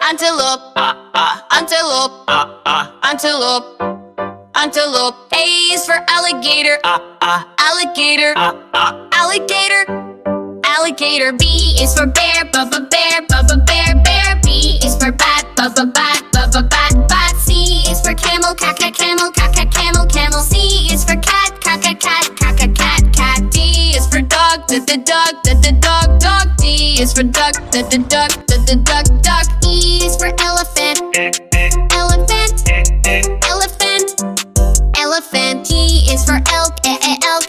Antelope, antelope, antelope, antelope. A is for alligator, alligator, alligator, alligator. B is for bear, bear, bear, bear. B is for bat, bat, bat. C is for camel, camel, camel. C is for cat, cat. D is for dog, dog. D is for duck, duck. E is for elephant, elephant. T is for elk, elk.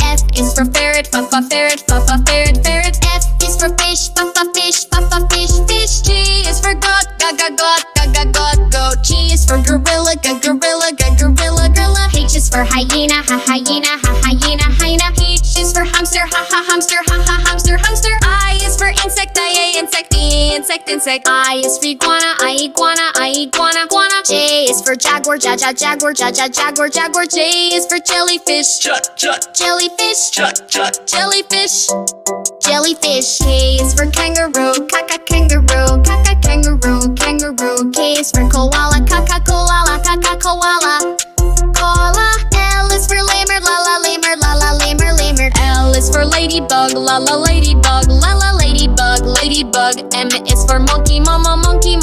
F is for ferret, ferret. F is for fish, fish. G is for goat, goat. G is for gorilla, gorilla. H is for hyena, hyena. H is for hamster, hamster. I is for insect, insect. I is for iguana. J is for jaguar, jaguar. J is for jellyfish, jellyfish. K is for kangaroo, kangaroo. K is for koala, koala. L is for lemur, lemur. L is for ladybug, ladybug. M is for monkey, monkey.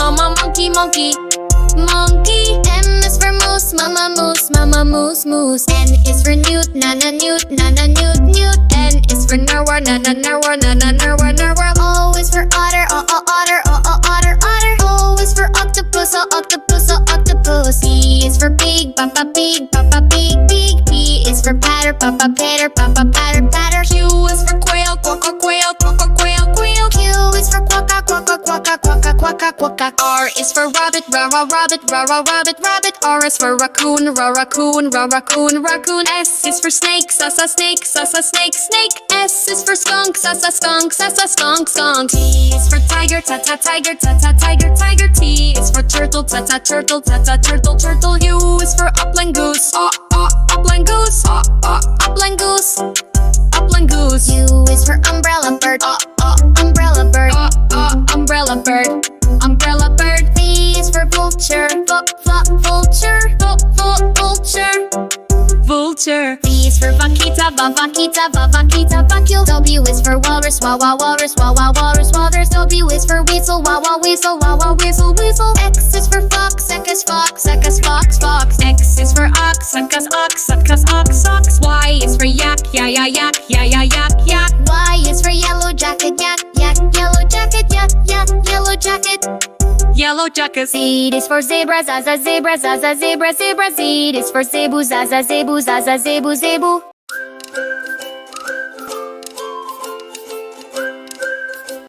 M is for moose, moose. N is for newt, newt. N is for narwhal, narwhal. O is for otter, otter. O is for octopus, octopus. P is for pig, pig. P is for patter, patter. Q is for quail, quail. Q is for quack, quack. R is for rabbit, rabbit. R is for raccoon, raccoon. S is for snake, snake. S is for skunk, skunk. T is for tiger, tiger. T is for turtle, turtle. U is for upland goose, upland goose. U is for umbrella bird, umbrella bird. V is for vulture, vulture. V is for vaquita, vacuole. W is for walrus, walrus. W is for weasel, weasel. X is for fox, fox. X is for ox, ox. Y is for yak. Y is for yellow jacket, yellow jacket. Z is for zebra, zebra. Z is for zebu, zebu.